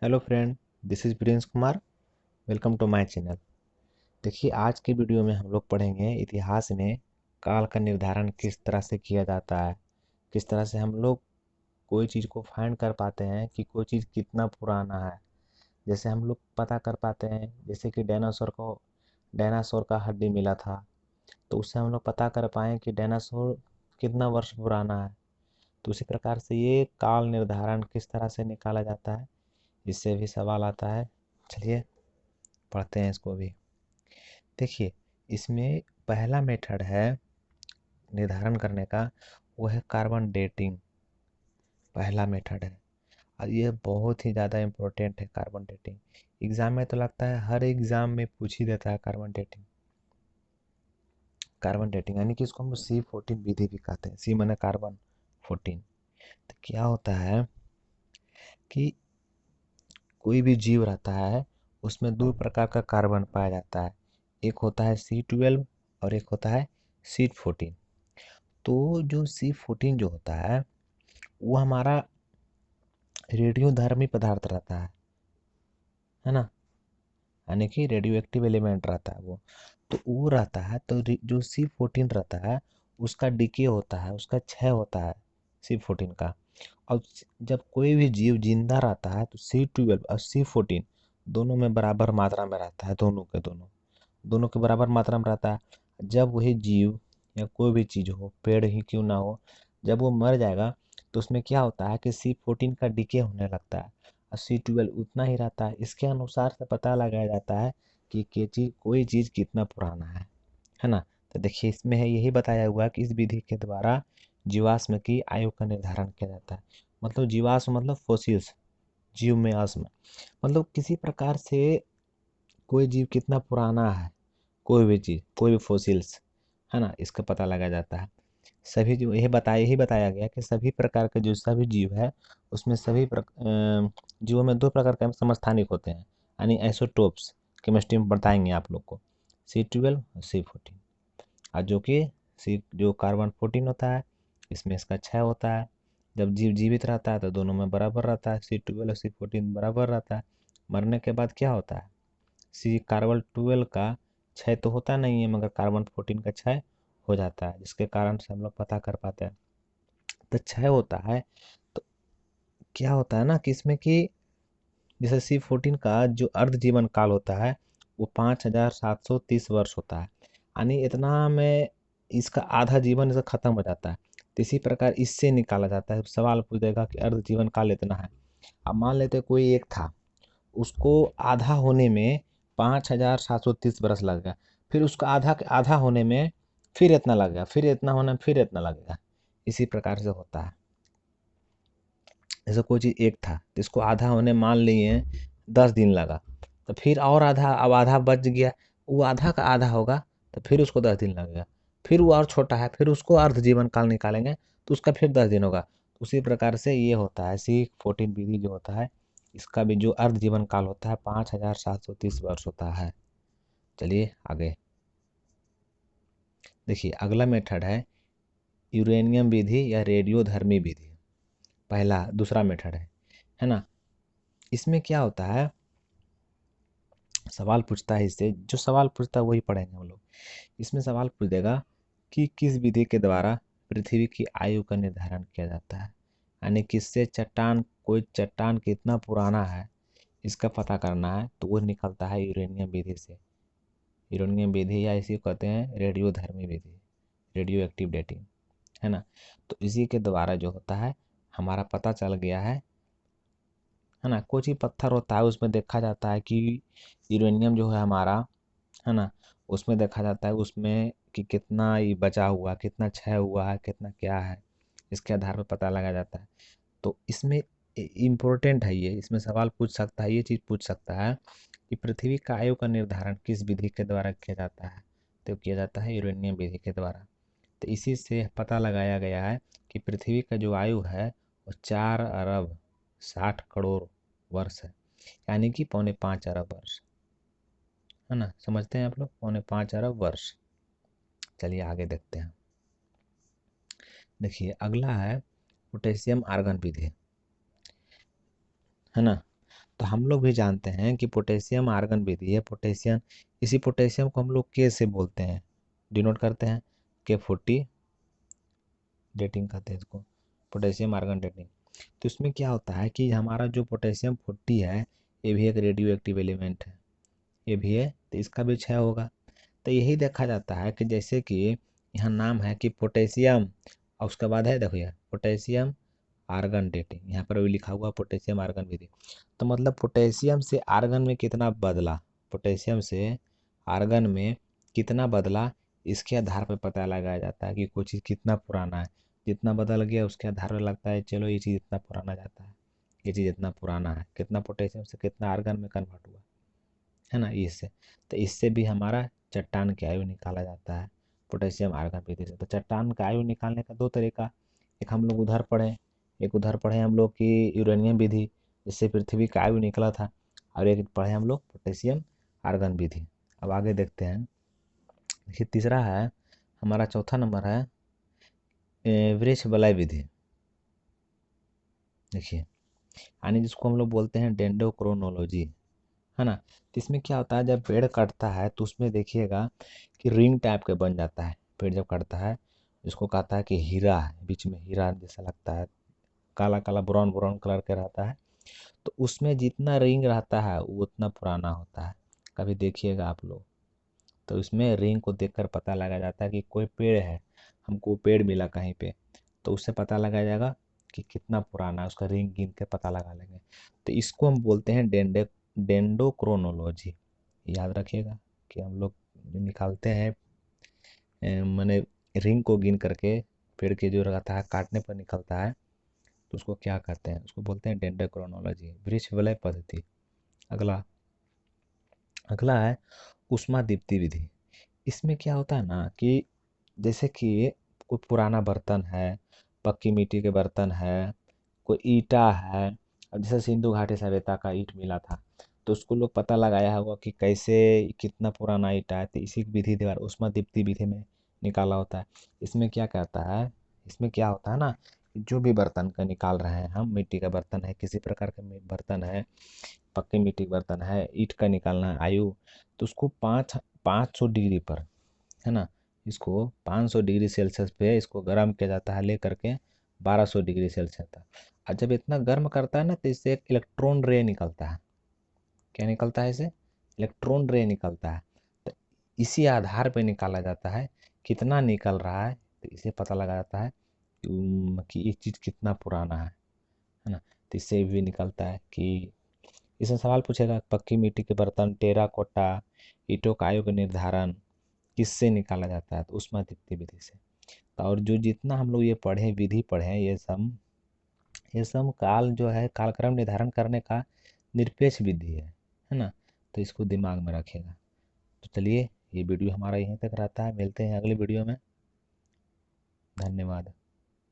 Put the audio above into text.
Hello friend, this is Prince Kumar. Welcome to my channel. देखिए, आज की वीडियो में हम लोग पढ़ेंगे इतिहास में काल का निर्धारण किस तरह से किया जाता है। किस तरह से हम लोग कोई चीज़ को फाइंड कर पाते हैं कि कोई चीज़ कितना पुराना है। जैसे हम लोग पता कर पाते हैं, जैसे कि डायनासोर का हड्डी मिला था, तो उससे हम लोग पता कर पाएँ कि डायनासोर कितना वर्ष पुराना है। तो उसी प्रकार से ये काल निर्धारण किस तरह से निकाला जाता है, इससे भी सवाल आता है। चलिए पढ़ते हैं इसको भी। देखिए, इसमें पहला मेथड है निर्धारण करने का, वो है कार्बन डेटिंग। पहला मेथड है और ये बहुत ही ज़्यादा इम्पोर्टेंट है कार्बन डेटिंग। एग्ज़ाम में तो लगता है हर एग्ज़ाम में पूछ ही देता है कार्बन डेटिंग। कार्बन डेटिंग यानी कि इसको हम C14 विधि भी कहते हैं। सी माने कार्बन, 14। तो क्या होता है कि कोई भी जीव रहता है, उसमें दो प्रकार का कार्बन पाया जाता है। एक होता है C12 और एक होता है C14। तो जो C14 जो होता है वो हमारा रेडियोधर्मी पदार्थ रहता है ना, यानी कि रेडियो एक्टिव एलिमेंट रहता है वो। तो वो रहता है, तो जो C14 रहता है उसका डिके होता है, उसका क्षय होता है C14 का। और जब कोई भी जीव जिंदा रहता है तो C12 और C14 दोनों में बराबर मात्रा में रहता है, दोनों के बराबर मात्रा में रहता है। जब वही जीव या कोई भी चीज़ हो, पेड़ ही क्यों ना हो, जब वो मर जाएगा तो उसमें क्या होता है कि C14 का डिके होने लगता है और C12 उतना ही रहता है। इसके अनुसार से पता लगाया जाता है कि कोई चीज़ कितना पुराना है ना। तो देखिए, इसमें है यही बताया हुआ है कि इस विधि के द्वारा जीवाश्म की आयु का निर्धारण किया जाता है। मतलब जीवाश्म मतलब फोसिल्स, जीव में आश्म, मतलब किसी प्रकार से कोई जीव कितना पुराना है, कोई भी चीज़, कोई भी फोसिल्स, है ना, इसका पता लगाया जाता है। सभी जीव यही बताया गया कि सभी प्रकार के जो सभी जीव है उसमें जीवों में दो प्रकार के समस्थानिक होते हैं, यानी आइसोटोप्स। केमिस्ट्री में बताएंगे आप लोग को, C12 और C14। और जो कार्बन 14 होता है, इसमें इसका क्षय होता है। जब जीव जीवित रहता है तो दोनों में बराबर रहता है, C12 और C14 बराबर रहता है। मरने के बाद क्या होता है, सी कार्बन 12 का क्षय तो होता नहीं है, मगर कार्बन 14 का क्षय हो जाता है, जिसके कारण से हम लोग पता कर पाते हैं। तो क्षय होता है, तो क्या होता है ना कि इसमें कि जैसे C14 का जो अर्ध जीवन काल होता है वो 5730 वर्ष होता है, यानी इतना में इसका आधा जीवन इसका खत्म हो जाता है। तो इसी प्रकार इससे निकाला जाता है। सवाल पूछ देगा कि अर्ध जीवन काल इतना है। अब मान लेते कोई एक था, उसको आधा होने में 5730 बरस लग गया, फिर उसका आधा होने में फिर इतना लग गया, फिर इतना होने में फिर इतना लगेगा। इसी प्रकार से होता है। जैसे कोई चीज़ एक था तो इसको आधा होने मान लिए 10 दिन लगा, तो फिर और आधा, अब आधा बच गया, वो आधा का आधा होगा, तो फिर उसको 10 दिन लगेगा। फिर वो और छोटा है, फिर उसको अर्ध जीवन काल निकालेंगे तो उसका फिर 10 दिन होगा। तो उसी प्रकार से ये होता है C14 विधि जो होता है, इसका भी जो अर्ध जीवन काल होता है 5730 वर्ष होता है। चलिए आगे देखिए, अगला मेथड है यूरेनियम विधि या रेडियोधर्मी विधि। पहला दूसरा मेथड है ना। इसमें क्या होता है, सवाल पूछता है, इससे जो सवाल पूछता है वही पढ़ेंगे हम लोग। इसमें सवाल पूछ देगा कि किस विधि के द्वारा पृथ्वी की आयु का निर्धारण किया जाता है, यानी किससे कोई चट्टान कितना पुराना है इसका पता करना है, तो वो निकलता है यूरेनियम विधि से। यूरेनियम विधि या इसी को कहते हैं रेडियोधर्मी विधि, रेडियो एक्टिव डेटिंग, है ना। तो इसी के द्वारा जो होता है हमारा पता चल गया है ना। कोई चीज़ पत्थर होता है उसमें देखा जाता है कि यूरेनियम जो है हमारा, है ना, उसमें देखा जाता है उसमें कि कितना ये बचा हुआ, कितना क्षय हुआ है, कितना क्या है, इसके आधार पर पता लगाया जाता है। तो इसमें इम्पोर्टेंट है ये, इसमें सवाल पूछ सकता है, ये चीज़ पूछ सकता है कि पृथ्वी का आयु का निर्धारण किस विधि के द्वारा किया जाता है, तो किया जाता है यूरेनियम विधि के द्वारा। तो इसी से पता लगाया गया है कि पृथ्वी का जो आयु है वो 4 अरब 60 करोड़ वर्ष है, यानी कि 4.5 अरब वर्ष, है ना। समझते हैं आप लोग, 4.5 अरब वर्ष। चलिए आगे देखते हैं। देखिए अगला है पोटेशियम आर्गन विधि, है ना। तो हम लोग भी जानते हैं कि पोटेशियम आर्गन विधि है पोटेशियम। इसी पोटेशियम को हम लोग के से बोलते हैं, डिनोट करते हैं K40 डेटिंग कहते हैं इसको, पोटेशियम आर्गन डेटिंग। तो इसमें क्या होता है कि हमारा जो पोटेशियम 40 है ये भी एक रेडियो एक्टिव एलिमेंट है, ये भी है, तो इसका भी क्षय होगा। तो यही देखा जाता है कि जैसे कि यहाँ नाम है कि पोटेशियम और उसके बाद है, देखो यार, पोटेशियम आर्गन डेटिंग, यहाँ पर भी लिखा हुआ पोटेशियम आर्गन विधि। तो मतलब पोटेशियम से आर्गन में कितना बदला, पोटेशियम से आर्गन में कितना बदला, इसके आधार पर पता लगाया जाता है कि कोई चीज़ कितना पुराना है। जितना बदल गया उसके आधार पर लगता है चलो ये चीज़ इतना पुराना जाता है, ये चीज़ इतना पुराना है, कितना पोटेशियम से कितना आर्गन में कन्वर्ट हुआ है ना, इससे। तो इससे भी हमारा चट्टान की आयु निकाला जाता है पोटेशियम आर्गन विधि से। तो चट्टान का आयु निकालने का दो तरीका, एक हम लोग उधर पढ़े, एक उधर पढ़े हम लोग की यूरेनियम विधि जिससे पृथ्वी का आयु निकला था, और एक पढ़े हम लोग पोटेशियम आर्गन विधि। अब आगे देखते हैं। देखिए तीसरा है हमारा, चौथा नंबर है वृक्ष वलय विधि। देखिए यानी जिसको हम लोग बोलते हैं डेंड्रोक्रोनोलॉजी, है ना। तो इसमें क्या होता है, जब पेड़ कटता है तो उसमें देखिएगा कि रिंग टाइप के बन जाता है। पेड़ जब कटता है जिसको कहता है कि हीरा है, बीच में हीरा जैसा लगता है, काला काला ब्राउन ब्राउन कलर के रहता है। तो उसमें जितना रिंग रहता है वो उतना पुराना होता है। कभी देखिएगा आप लोग, तो इसमें रिंग को देखकर पता लगा जाता है कि कोई पेड़ है, हमको पेड़ मिला कहीं पे, तो उससे पता लगाया जाएगा कि कितना पुराना है, उसका रिंग गिन के पता लगा लेंगे। तो इसको हम बोलते हैं डेंडोक्रोनोलॉजी। याद रखिएगा कि हम लोग जो निकालते हैं मैंने रिंग को गिन करके, पेड़ के जो रहता है काटने पर निकलता है, तो उसको क्या कहते हैं, उसको बोलते हैं डेंडोक्रोनोलॉजी, वृक्ष वलय पद्धति। अगला अगला है ऊष्मादीप्ति विधि। इसमें क्या होता है ना कि जैसे कि कोई पुराना बर्तन है, पक्की मिट्टी के बर्तन है, कोई ईंटा है, अब जैसे सिंधु घाटी सभ्यता का ईंट मिला था, तो उसको लोग पता लगाया होगा कि कैसे कितना पुराना ईंटा है, तो इसी विधि द्वारा ऊष्मादीप्ति विधि में निकाला होता है। इसमें क्या कहता है, इसमें क्या होता है ना, जो भी बर्तन का निकाल रहे हैं हम, मिट्टी का बर्तन है, किसी प्रकार का बर्तन है, पक्की मिट्टी का बर्तन है, ईंट का निकालना है आयु, तो उसको 500 डिग्री पर, है ना, इसको 500 डिग्री सेल्सियस पे इसको गर्म किया जाता है, ले करके 1200 डिग्री सेल्सियस तक। और जब इतना गर्म करता है ना तो इससे एक इलेक्ट्रॉन रे निकलता है। क्या निकलता है, इसे इलेक्ट्रॉन रे निकलता है। तो इसी आधार पे निकाला जाता है कितना निकल रहा है, तो इसे पता लगा जाता है कि ये चीज़ कितना पुराना है ना। तो इससे भी निकलता है कि इसमें सवाल पूछेगा पक्की मिट्टी के बर्तन, टेराकोटा ईंटों का आयु का निर्धारण किससे निकाला जाता है, तो ऊष्मादीप्ति विधि से। तो और जो जितना हम लोग ये पढ़े, विधि पढ़े, ये सब काल जो है, कालक्रम निर्धारण करने का निरपेक्ष विधि है ना। तो इसको दिमाग में रखेगा। तो चलिए ये वीडियो हमारा यहीं तक रहता है, मिलते हैं अगले वीडियो में। धन्यवाद।